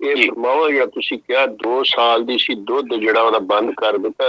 ਇਹ ਫਰਮਾਓ ਜਾਂ ਤੁਸੀਂ ਕਿਹਾ 2 ਸਾਲ ਦੀ ਸੀ, ਦੁੱਧ ਜਿਹੜਾ ਉਹਦਾ ਬੰਦ ਕਰ ਦਿੱਤਾ,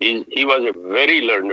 he was a very learned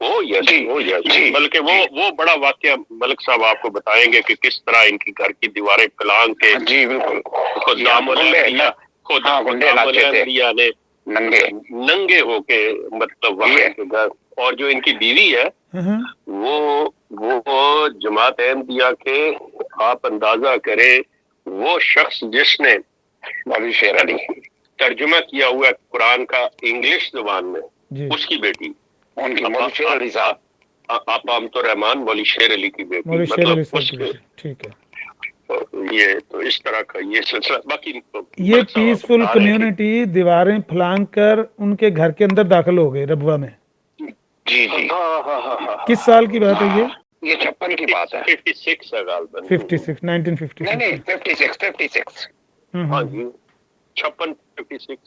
بلکہ وہ بڑا واقعہ ملک صاحب آپ کو بتائیں گے کہ کس طرح ان کی گھر کی دیواریں پلانگ کے جی بالکل نے ننگے ہو کے مطلب وہاں کے گھر، اور جو ان کی بیوی ہے وہ جماعت احمدیہ کے، آپ اندازہ کریں وہ شخص جس نے مولوی شیر علی ترجمہ کیا ہوا ہے قرآن کا انگلش زبان میں، اس کی بیٹی ان کی مولوی شیر علی صاحب، آپ امت الرحمان مولوی شیر علی کی بیٹی، ٹھیک ہے، یہ تو اس طرح کا یہ سلسلہ. باقی یہ پیسفل کمیونٹی دیواریں پھلانگ کر ان کے گھر کے اندر داخل ہو گئے ربوہ میں. جی کس سال کی بات ہے یہ؟ 56 کی بات ہے. 56 ہے غالباً، 56 1956 نہیں 56. ہاں جی 56.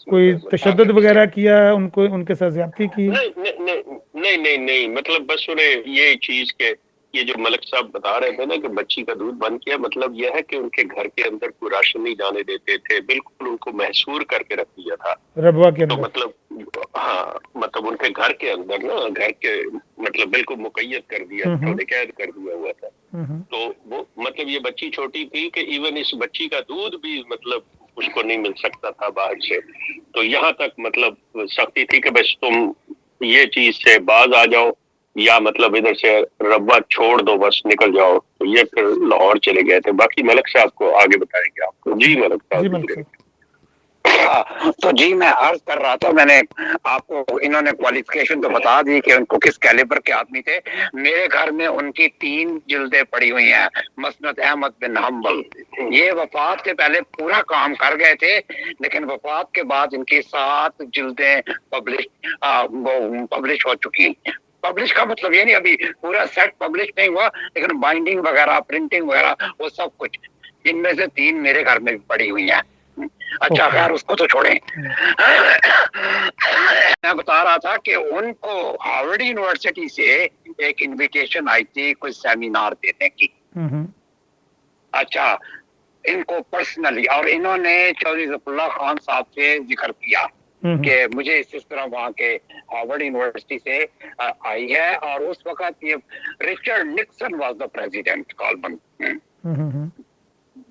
کوئی تشدد وغیرہ کیا ان کو، ان کے ساتھ زیادتی کی؟ نہیں، مطلب بس انہیں یہ چیز کہ یہ جو ملک صاحب بتا رہے تھے نا کہ بچی کا دودھ بند کیا، مطلب یہ ہے کہ ان کے گھر کے اندر کوئی راشن نہیں جانے دیتے تھے، بالکل ان کو محصور کر کے رکھ دیا تھا ربوہ کے تو اندر. مطلب ان کے گھر کے اندر نا، گھر کے مطلب بالکل مقید کر دیا، قید کر دیا ہوا تھا. تو وہ مطلب یہ بچی چھوٹی تھی کہ ایون اس بچی کا دودھ بھی مطلب اس کو نہیں مل سکتا تھا باہر سے. تو یہاں تک مطلب سختی تھی کہ بس تم یہ چیز سے باز آ جاؤ یا مطلب ادھر سے ربوہ چھوڑ دو، بس نکل جاؤ. تو یہ پھر لاہور چلے گئے تھے. باقی ملک صاحب کو آگے بتائیں گے آپ کو. جی ملک صاحب. تو جی میں عرض کر رہا تھا، میں نے آپ کو انہوں نے کوالیفیکیشن تو بتا دی کہ ان کو کس کیلیبر کے آدمی تھے. میرے گھر میں ان کی 3 جلدیں پڑی ہوئی ہیں، مسند احمد بن حنبل. یہ وفات سے پہلے پورا کام کر گئے تھے، لیکن وفات کے بعد ان کی 7 جلدیں پبلش ہو چکی. پبلش کا مطلب یہ نہیں ابھی پورا سیٹ پبلش نہیں ہوا، لیکن بائنڈنگ وغیرہ، پرنٹنگ وغیرہ وہ سب کچھ. ان میں سے 3 میرے گھر میں بھی پڑی ہوئی ہیں. اچھا خیر اس کو تو چھوڑیں. میں بتا رہا تھا کہ ان کو ہارورڈ یونیورسٹی سے ایک انویٹیشن آئی تھی کوئی سیمینار دینے کی. اچھا ان کو پرسنلی، اور انہوں نے چودھری ظفر اللہ خان صاحب سے ذکر کیا کہ مجھے اس طرح وہاں کے ہارورڈ یونیورسٹی سے آئی ہے. اور اس وقت یہ Richard Nixon was the president کالبن،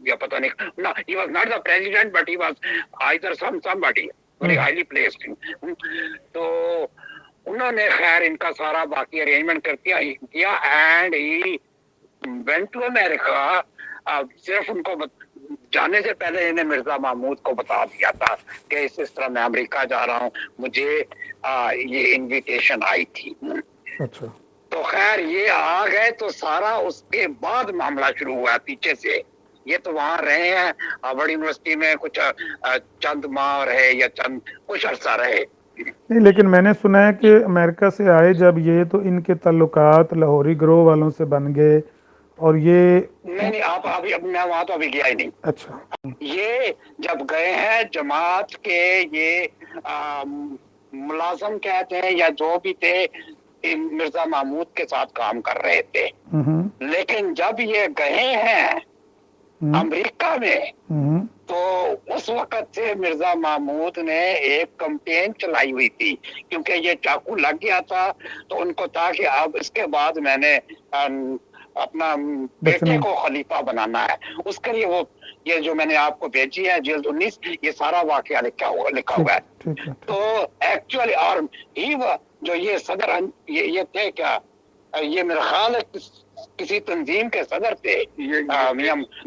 یا پتہ نہیں، no, he was not the president but he was either somebody very highly placed. تو انہوں نے خیر ان کا سارا باقی ارینجمنٹ کر کیا and he went to America. صرف ان کو جانے سے پہلے انہیں مرزا محمود کو بتا دیا تھا کہ اس طرح میں امریکہ جا رہا ہوں، مجھے یہ انویٹیشن آئی تھی. اچھا تو خیر یہ آ گئے تو سارا اس کے بعد معاملہ شروع ہوا پیچھے سے. یہ تو وہاں رہے ہیں ہارورڈ یونیورسٹی میں کچھ چند ماہ رہے یا کچھ عرصہ رہے. نہیں، لیکن میں نے سنا ہے کہ امریکہ سے آئے جب یہ تو ان کے تعلقات لاہوری گروہ والوں سے بن گئے، اور یہ نہیں آپ ابھی میں وہاں تو ابھی گیا ہی نہیں. اچھا یہ جب گئے ہیں جماعت کے یہ ملازم کہتے ہیں یا جو بھی تھے، مرزا محمود کے ساتھ کام کر رہے تھے. لیکن جب یہ گئے ہیں امریکہ میں تو اس وقت سے مرزا محمود نے ایک کمپین چلائی ہوئی تھی، کیونکہ یہ چاقو لگ گیا تھا تو ان کو تھا کہ اب اس کے بعد میں نے اپنا بیٹے کو خلیفہ بنانا ہے. اس کے لیے وہ یہ جو میں نے آپ کو بھیجی ہے جلد 19، یہ سارا واقعہ لکھا ہوا ہے. تو ایکچولی اور جو یہ صدر یہ تھے، کیا یہ میرا خیال ہے کسی تنظیم کے صدر تھے،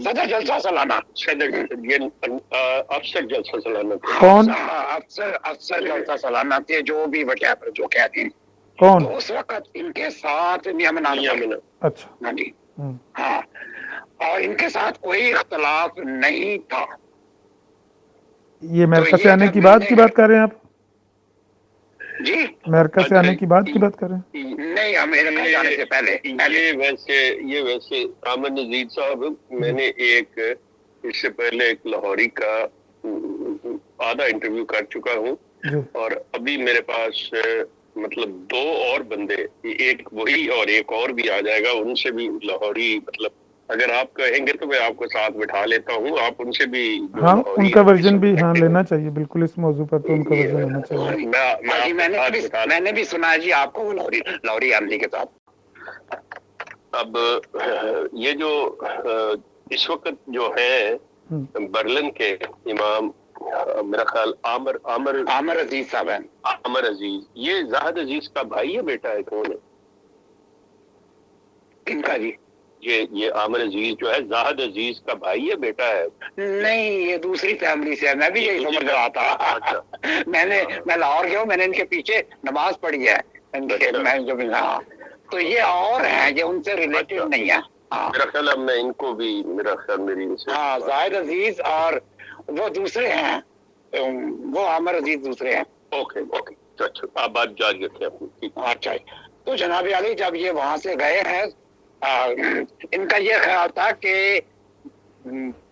صدر جلسہ سالانہ، افسر جلسہ سالانہ، کون افسر جلسہ سالانہ تھے، جو بھی وٹیپر جو کہتے ہیں. کون تو اس وقت ان کے ساتھ اچھا ہاں جی ہاں، اور ان کے ساتھ کوئی اختلاف نہیں تھا. یہ امریکہ سے آنے کی بات کر رہے ہیں آپ؟ جی امریکہ سے آنے کی بات کر رہے ہیں؟ نہیں، امریکہ جانے سے پہلے. یہ ویسے احمد نذیر صاحب، میں نے ایک اس سے پہلے ایک لاہوری کا آدھا انٹرویو کر چکا ہوں، اور ابھی میرے پاس مطلب 2 اور بندے، ایک وہی اور ایک اور بھی آ جائے گا، ان سے بھی لاہوری مطلب اگر آپ کہیں گے تو میں آپ کو ساتھ بٹھا لیتا ہوں, آپ ان سے بھی ہاں ان کا ورژن بھی ہاں لینا چاہیے بالکل, اس موضوع پر تو ان کا ورژن ہونا چاہیے. میں نے بھی سنا ہے جی آپ کو لوری عاملی کے ساتھ. اب یہ جو اس وقت جو ہے برلن کے امام میرا خیال عامر عزیز صاحب ہیں. عامر عزیز, یہ زاہد عزیز کا بھائی ہے بیٹا ہے, کون ہے ان کا جی؟ یہ عامر عزیز جو ہے زاہد عزیز کا بھائی ہے بیٹا ہے؟ نہیں, یہ دوسری فیملی سے ہے. میں بھی یہی سمجھ رہا تھا. میں لاہور گیا ہوں, میں نے ان کے پیچھے نماز پڑھی ہے. میں جو ہاں تو یہ اور ہیں, یہ ان سے ریلیٹڈ نہیں ہے. میرا خیال ہے میں ان کو بھی میرا خیال میری ہاں زاہد عزیز اور وہ دوسرے ہیں, وہ عامر عزیز دوسرے ہیں. اوکے اوکے, اچھا آپ بات جاری رکھیں اپنی. اچھا, تو جناب علی جب یہ وہاں سے گئے ہیں, ان کا یہ خیال تھا کہ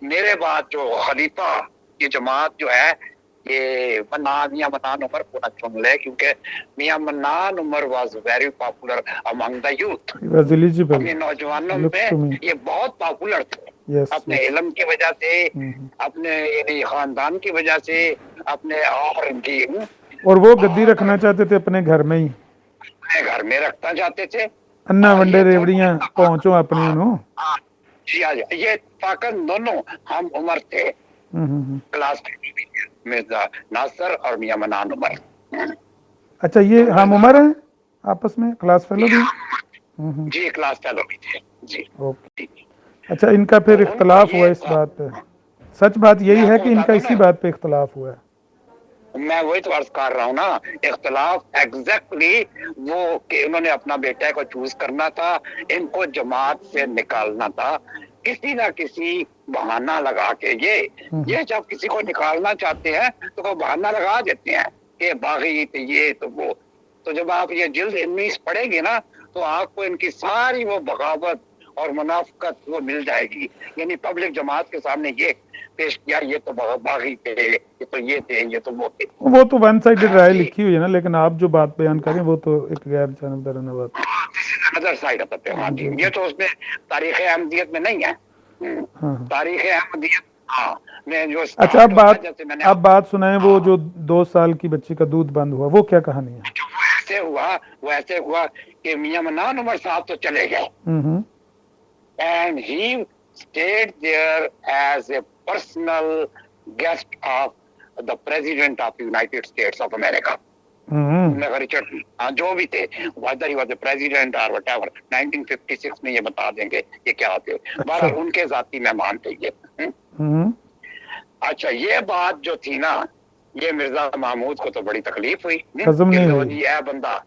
میرے بعد جو خلیفہ کی جماعت جو ہے یہ میاں منان عمر کو نہ چن لے, کیونکہ Mian Mannan Umar was very popular among the youth. اپنے نوجوانوں میں یہ بہت پاپولر تھے, اپنے علم کی وجہ سے, اپنے خاندان کی وجہ سے, اپنے اور ان کی, اور وہ گدی رکھنا چاہتے تھے اپنے گھر میں ہی, اپنے گھر میں رکھنا چاہتے تھے. انا ونڈے ریوڑیاں پہنچو اپنی انہوں. یہ اتفاقاً دونوں ہم عمر تھے کلاس مرزا ناصر اور میاں منان عمر. اچھا یہ ہم عمر ہیں آپس میں, کلاس فیلو بھی؟ جی کلاس فیلو بھی تھے جی. اچھا, ان کا پھر اختلاف ہوا اس بات پہ, سچ بات یہی ہے کہ ان کا اسی بات پہ اختلاف ہوا ہے. میں وہی تو عرض کر رہا ہوں نا, اختلاف ایگزیکٹلی وہ کہ انہوں نے اپنا بیٹا کو چوز کرنا تھا, ان کو جماعت سے نکالنا تھا کسی نہ کسی بہانہ لگا کے. یہ جب کسی کو نکالنا چاہتے ہیں تو وہ بہانہ لگا دیتے ہیں کہ باغی تو یہ تو وہ. تو جب آپ یہ جلد 19 پڑھیں گے نا تو آپ کو ان کی ساری وہ بغاوت اور منافقت وہ مل جائے گی. یعنی پبلک جماعت کے سامنے یہ پیش کیا, یہ تو باغی تھے, یہ تو یہ تھے, یہ تو وہ تھے. وہ تو ون سائیڈڈ رائے لکھی ہوئی ہے نا, لیکن آپ جو بات بیان کریں وہ تو ایک غیر جانبدارانہ بات ہے. ہاں جی, یہ تو اس میں تاریخ احمدیت میں نہیں ہے. تاریخ احمدیت میں جو اچھا, اب بات سنائیں, وہ جو 2 سال کی بچی کا دودھ بند ہوا, وہ کیا کہانی ہے؟ وہ ایسے ہوا کہ میاں منان عمر صاحب تو چلے گئے, and he stayed there as a personal guest of the president of the United States of America. جو بھی تھے, whether he was the president or whatever, 1956 میں یہ بتا دیں گے یہ کیا ہوتے. بہرحال ان کے ذاتی مہمان تھے یہ. اچھا, یہ بات جو تھی نا, یہ مرزا محمود کو تو بڑی تکلیف ہوئی. اے بندہ,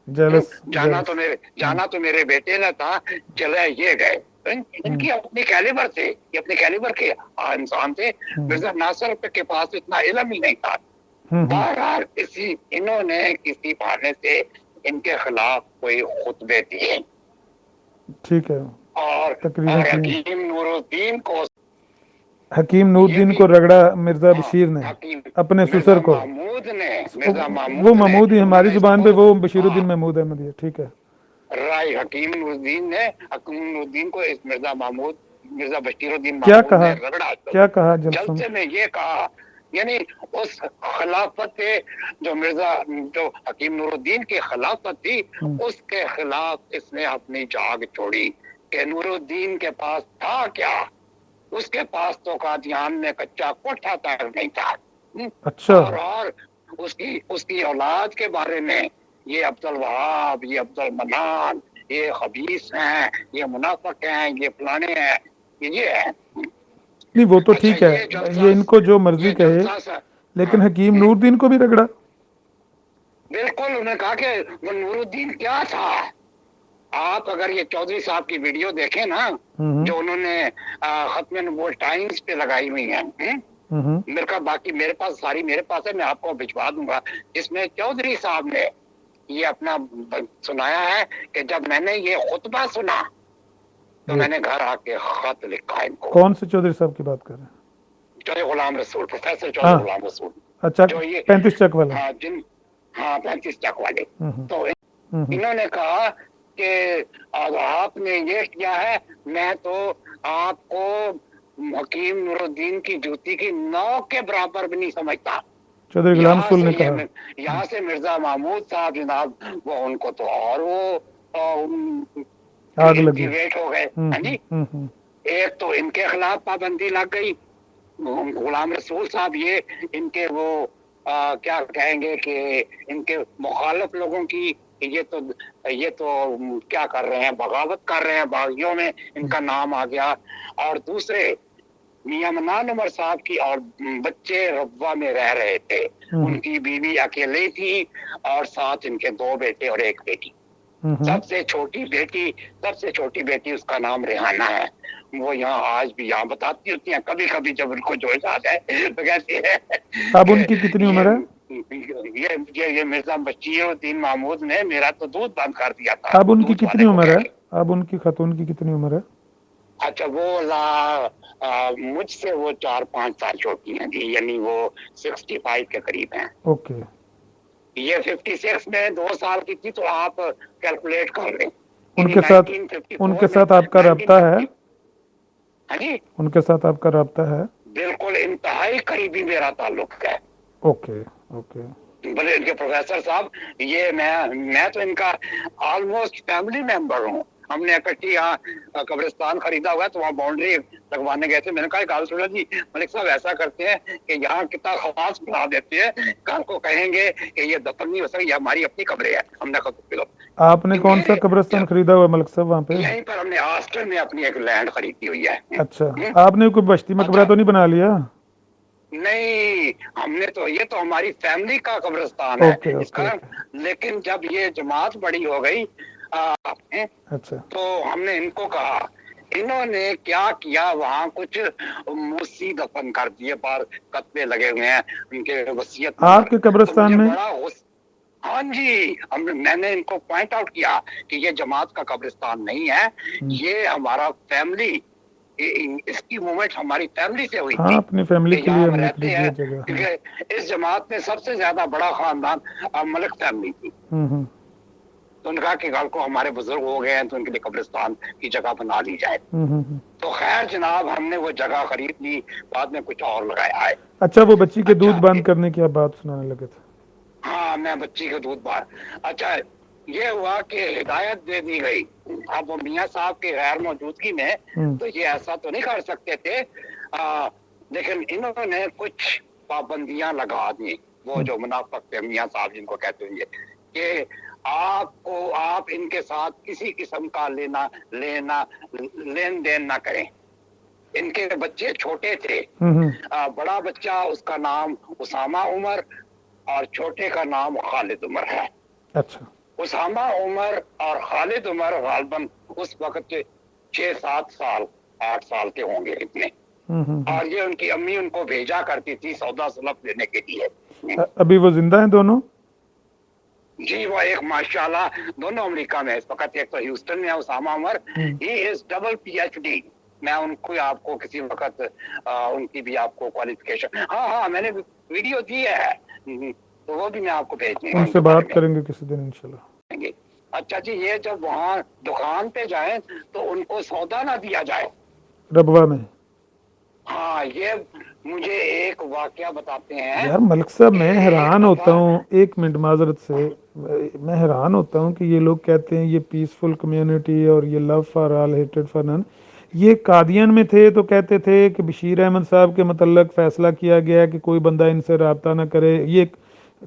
جانا تو میرے بیٹے نے تھا, چلے یہ گئے. ان کی اپنی کیلیبر تھے, یہ اپنے کیلیبر کے انسان تھے. مرزا ناصر کے پاس اتنا علم ہی نہیں تھا. بہرحال انہوں نے کسی بہانے سے ان کے خلاف کوئی خطبے دیے. ٹھیک ہے, اور حکیم نور الدین کو رگڑا مرزا بشیر نے, اپنے سسر کو. وہ محمود ہی ہماری زبان پہ وہ بشیر الدین محمود احمد ہے. ٹھیک ہے, حکیم نور الدین کو مرزا بشیر الدین کیا کہا, کیا کہا جلسے میں؟ یہ کہا یعنی اس خلافت جو حکیم نور الدین کی خلافت تھی اس کے خلاف اس نے اپنی جاگ چھوڑی کہ نور الدین کے پاس تھا کیا, اس کے پاس تو قادیان میں کچا کوٹھا تک نہیں تھا. اچھا, اور اس کی اولاد کے بارے میں یہ عبد الوہاب, یہ عبد المنان, یہ خبیث ہیں, یہ منافق ہیں, یہ فلانے ہیں, یہ ہے. نہیں وہ تو ٹھیک ہے, یہ ان کو جو مرضی کہے, لیکن حکیم نور الدین کو بھی رگڑا. بالکل, انہوں نے کہا کہ وہ نور الدین کیا تھا. آپ اگر یہ چودھری صاحب کی ویڈیو دیکھیں نا, جو انہوں نے ختم نبوت ٹائمز پہ لگائی ہوئی ہیں, میرے کا باقی میرے پاس ہے, میں آپ کو بھجوا دوں گا, جس میں چودھری صاحب نے یہ اپنا سنایا ہے کہ جب میں نے یہ خطبہ سنا تو میں نے گھر آ کے خط لکھا ان کو. کون سے چودھری صاحب کی بات کر رہے ہیں؟ چودھری غلام رسول, پروفیسر چودھری غلام رسول. اچھا, 35 چک والے. ہاں 35 چک والے. تو انہوں نے کہا کہ آپ نے یہ کیا ہے، میں تو آپ کو حکیم نور الدین کی جوتی کی نوک کے برابر بھی نہیں سمجھتا. چودھری غلام رسول نے کہا. یہاں سے مرزا محمود صاحب جناب، وہ ان کو تو اور وہ آگ لگی ویٹ ہو گئے. ہاں جی، ایک تو ان کے خلاف پابندی لگ گئی. غلام رسول صاحب یہ ان کے وہ کیا کہیں گے کہ ان کے مخالف لوگوں کی یہ تو کیا کر رہے ہیں، بغاوت کر رہے ہیں، باغیوں میں ان کا نام آ گیا. اور دوسرے میاں منان عمر صاحب کی اور بچے ربوہ میں رہ رہے تھے، ان کی بیوی اکیلے تھی اور ساتھ ان کے 2 بیٹے اور 1 بیٹی. سب سے چھوٹی بیٹی اس کا نام ریحانہ ہے. وہ یہاں آج بھی یہاں بتاتی ہوتی ہیں کبھی کبھی جب ان کو جوش آ جائے تو کہتی ہے. اب ان کی کتنی عمر ہے؟ یہ مرزا بشیر الدین محمود نے میرا تو دودھ بند کر دیا تھا. اب ان کی کتنی عمر ہے؟ اب ان کی خاتون کی کتنی عمر ہے؟ اچھا، وہ مجھ سے وہ 4-5 سال چھوٹی ہیں جی، یعنی وہ 65 کے قریب ہیں. اوکے. یہ 56 میں 2 سال کی تھی، تو آپ کیلکولیٹ کر لیں. ان کے ساتھ آپ کا رابطہ ہے؟ ہاں جی، ان کے ساتھ آپ کا رابطہ ہے؟ بالکل انتہائی قریبی میرا تعلق ہے. Okay okay. بولے ان کے پروفیسر صاحب، یہ میں تو ان کا آلموسٹ فیملی ممبر ہوں. ہم نے اکٹھی یہاں قبرستان خریدا ہوا ہے تو وہاں باؤنڈری لگوانے گئے تھے. میں نے کہا گال سنا جی، ملک صاحب ایسا کرتے ہیں کہ یہاں کتنا خواص بنا دیتے ہیں، کل کو کہیں گے کہ یہ دفن نہیں ہو سکے، یہ ہماری اپنی قبریں ہیں. ہم نے کہا آپ نے کون سا قبرستان خریدا ہوا ملک صاحب وہاں پہ؟ یہیں پر ہم نے آسٹن میں اپنی ایک لینڈ خریدی ہوئی ہے. اچھا، آپ نے کوئی بستی مقبرہ تو نہیں بنا لیا؟ نہیں، ہم نے تو یہ تو ہماری فیملی کا قبرستان ہے اس کا. لیکن جب یہ جماعت بڑی ہو گئی تو ہم نے ان کو کہا، انہوں نے کیا کیا وہاں کچھ موسی دفن کر دیے، بار کتبے لگے ہوئے ہیں ان کے وصیت. آپ کے قبرستان میں؟ ہاں جی، میں نے ان کو پوائنٹ آؤٹ کیا کہ یہ جماعت کا قبرستان نہیں ہے، یہ ہمارا فیملی، اس کی موومنٹ ہماری فیملی سے ہوئی تھی. اپنی فیملی کے لیے ہم رہتے ہیں کیونکہ اس جماعت میں سب سے زیادہ بڑا خاندان ملک فیملی تھی. تو ان کہا کہ کل کو ہمارے بزرگ ہو گئے ہیں تو ان کے لیے قبرستان کی جگہ بنا لی جائے. تو خیر جناب، ہم نے وہ جگہ خرید لی، بعد میں کچھ اور لگایا ہے. اچھا، وہ بچی کے دودھ بند کرنے کی آپ بات سنانے لگے تھے. ہاں، میں بچی کے دودھ بند. اچھا، یہ ہوا کہ ہدایت دے دی گئی. اب وہ میاں صاحب کی غیر موجودگی میں تو یہ ایسا تو نہیں کر سکتے تھے، لیکن انہوں نے کچھ پابندیاں لگا دی. وہ جو منافق تھے میاں صاحب جن کو کہتے ہیں کہ آپ ان کے ساتھ کسی قسم کا لین دین نہ کریں. ان کے بچے چھوٹے تھے، بڑا بچہ اس کا نام اسامہ عمر اور چھوٹے کا نام خالد عمر ہے. اچھا. اسامہ عمر اور خالد عمر غالباً اس وقت 6-7 سال 8 سال کے ہوں گے اتنے. اور یہ ان کی امی ان کو بھیجا کرتی تھی سودا سلف دینے کے لیے. ابھی وہ زندہ ہیں دونوں؟ جی، وہ ایک ماشاءاللہ دونوں امریکہ میں اس وقت. ایک تو ہیوسٹن میں ہے اسامہ عمر، ہی از ڈبل PhD. میں ان کو آپ کو کسی وقت ان کی بھی آپ کو کوالیفیکیشن، ہاں میں نے ویڈیو دی ہے تو وہ بھی میں آپ کو بھیج دوں گا. ان سے بات کریں گے کسی دن انشاءاللہ. اچھا جی، یہ جب وہاں دکان پہ جائیں تو ان کو سودا نہ دیا جائے ربوہ میں. ہاں، یہ مجھے ایک واقعہ بتاتے ہیں. یار ملک صاحب، میں حیران ہوتا ہوں، 1 منٹ معذرت سے، میں حیران ہوتا ہوں کہ یہ لوگ کہتے ہیں یہ پیسفل کمیونٹی اور یہ لو فار آل ہیٹڈ فار نن. یہ قادیان میں تھے تو کہتے تھے کہ بشیر احمد صاحب کے متعلق فیصلہ کیا گیا کہ کوئی بندہ ان سے رابطہ نہ کرے. یہ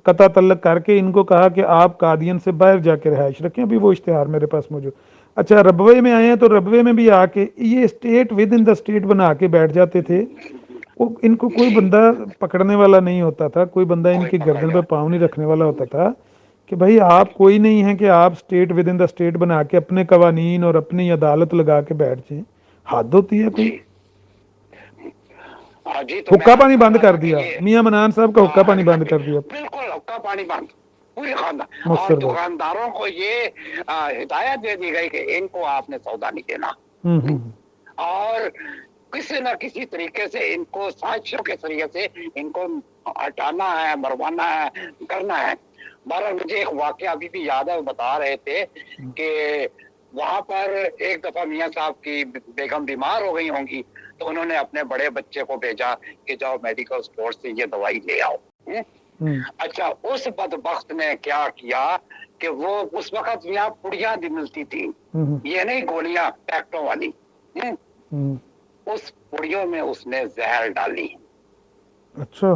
قطع تعلق کر کے ان کو کہا کہ آپ قادیان سے باہر جا کے رہائش رکھیں. ابھی وہ اشتہار میرے پاس موجود. اچھا، ربوے میں آئے ہیں تو ربوے میں بھی آ کے یہ state with in the state بنا کے بیٹھ جاتے تھے. ان کو کوئی بندہ پکڑنے والا نہیں ہوتا تھا، کوئی بندہ ان کی گردن پہ پاؤں نہیں رکھنے والا ہوتا تھا کہ بھائی آپ کوئی نہیں ہے کہ آپ state with in the state بنا کے اپنے قوانین اور اپنی عدالت لگا کے بیٹھ جائیں. حد ہوتی ہے کوئی. حقہ پانی بند کر دیا میاں منان صاحب کا، حقہ پانی بند کر دیا. بالکل حقہ پانی بند پورے خاندان. اور دکانداروں کو یہ ہدایت دے دی گئی کہ ان کو آپ نے سودا نہیں دینا، اور کسی نہ کسی طریقے سے ان کو سازشوں کے ذریعے سے ان کو ہٹانا ہے، مروانا ہے، کرنا ہے. بہرحال مجھے ایک واقعہ ابھی بھی یاد ہے، وہ بتا رہے تھے کہ وہاں پر ایک دفعہ میاں صاحب کی بیگم بیمار ہو گئی ہوں گی، تو انہوں نے اپنے بڑے بچے کو بھیجا کہ جاؤ میڈیکل اسٹور سے یہ دوائی لے آؤ۔ اچھا اس بدبخت نے کیا کیا کہ وہ اس وقت یہاں پڑیاں بھی ملتی تھی، یہ نہیں گولیاں پیکٹوں والی، اس پڑیوں میں اس نے زہر ڈالی۔ اچھا،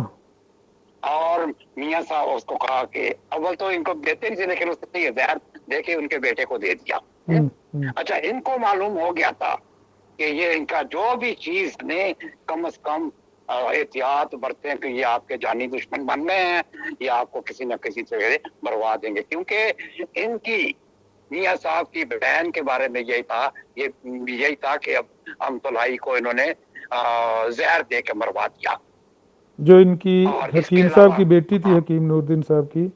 اور میاں صاحب اس کو کہا کہ اول تو ان کو دیتے نہیں تھے، لیکن اس نے یہ زہر دے کے ان کے بیٹے کو دے دیا۔ اچھا ان کو معلوم ہو گیا تھا کہ یہ ان کا جو بھی چیز نے کم از کم احتیاط برتیں کہ یہ آپ کے جانی دشمن بن گئے ہیں، یہ آپ کو کسی نہ کسی سے مروا دیں گے، کیونکہ ان کی میاں صاحب کی بہن کے بارے میں یہی تھا کہ اب امتلائی کو انہوں نے زہر دے کے مروا دیا۔ جو ان کی حکیم صاحب کی بیٹی تھی، حکیم نور الدین صاحب کی،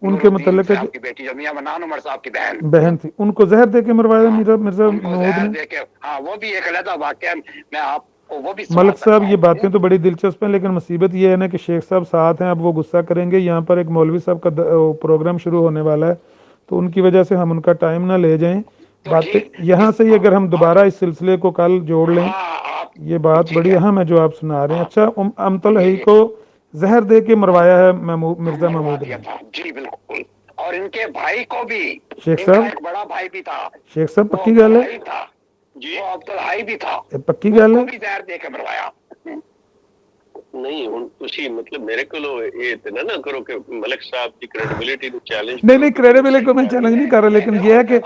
ان کے متعلق ہے کہ بیٹی جو میاں منان عمر صاحب کی بہن تھی، ان کو زہر دے کے مروایا مرزا محمود نے۔ ہاں وہ بھی ایک علیحدہ واقعہ، میں آپ کو وہ بھی ملک صاحب یہ باتیں تو بڑی دلچسپ ہیں، لیکن مصیبت یہ ہے نا کہ شیخ صاحب ساتھ ہیں، اب وہ غصہ کریں گے۔ یہاں پر ایک مولوی صاحب کا پروگرام شروع ہونے والا ہے، تو ان کی وجہ سے ہم ان کا ٹائم نہ لے جائیں۔ باتیں یہاں سے ہی اگر ہم دوبارہ اس سلسلے کو کل جوڑ لیں، یہ بات بڑی اہم ہے جو آپ سنا رہے ہیں۔ اچھا امتلہی کو زہر دے کے مروایا ہے مرزا محمود نے؟ جی بالکل، اور ان کے بھائی کو بھی، شیخ صاحب ایک بڑا بھائی بھی تھا، شیخ صاحب پکی گل ہے؟ جی وہ عبدالحائی بھی تھا، پکی گل ہے؟ زہر دے کے مروایا۔ نہیں ہن تسی مطلب میرے کو یہ اتنا نہ کرو کہ ملک صاحب کی کریڈیبلٹی کو چیلنج۔ نہیں کریڈیبلٹی کو میں چیلنج نہیں کر رہا، لیکن یہ ہے کہ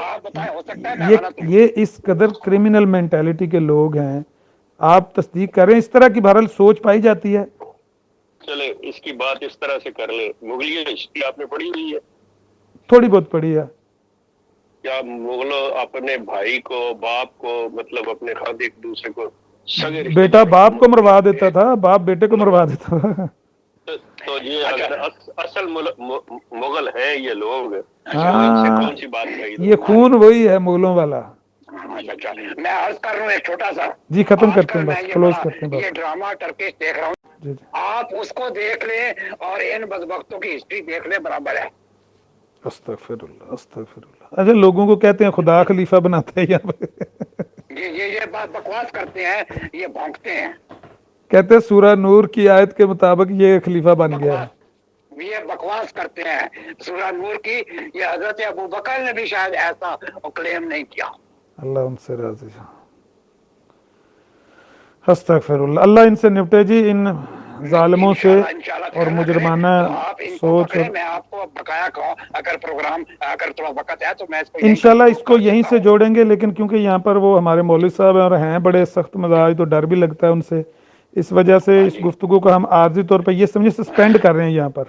یہ اس قدر کرمنل مینٹیلٹی کے لوگ ہیں، آپ تصدیق کریں، اس طرح کی بہرحال سوچ پائی جاتی ہے۔ چلے اس کی بات اس طرح سے کر لیں، مغلیہ ہسٹری آپ نے پڑھی ہوئی ہے؟ تھوڑی بہت پڑھی ہے۔ کیا مغلوں اپنے بھائی کو، باپ کو، مطلب اپنے خاندان ایک دوسرے کو بیٹا باپ کو مروا دیتا تھا، باپ بیٹے کو مروا دیتا تھا۔ تو یہ اگر اصل مغل ہیں یہ لوگ، کون سی بات کہی؟ یہ خون وہی ہے مغلوں والا۔ میں عرض کر رہا ہوں ایک چھوٹا سا، جی ختم کرتے ہیں، بس کلوز کرتے ہیں یہ ڈرامہ ٹرکش دیکھ رہا ہوں، آپ اس کو دیکھ لیں اور ان بدبختوں کی ہسٹری دیکھ لیں، برابر ہے۔ استغفر اللہ استغفر اللہ۔ اچھا لوگوں کو کہتے ہیں خدا خلیفہ بناتا ہے یہاں پہ، یہ بات بکواس کرتے ہیں، یہ بھونکتے ہیں، کہتے ہیں سورہ نور کی آیت کے مطابق یہ خلیفہ بن گیا ہے۔ یہ بکواس کرتے ہیں سورہ نور کی، یہ حضرت ابو بکر نے بھی شاید ایسا کلیم نہیں کیا۔ اللہ ان سے راضی۔ استغفر اللہ، اللہ ان سے نپٹے جی، ان ظالموں سے اور مجرمانہ سوچ۔ میں آپ کو بقایا کہوں اگر پروگرام اگر تھوڑا وقت ہے تو میں انشاءاللہ اس کو یہیں سے جوڑیں گے، لیکن کیونکہ یہاں پر وہ ہمارے مولوی صاحب ہیں اور ہیں بڑے سخت مزاج، تو ڈر بھی لگتا ہے ان سے، اس وجہ سے اس گفتگو کو ہم عارضی طور پہ یہ سمجھے سسپینڈ کر رہے ہیں یہاں پر۔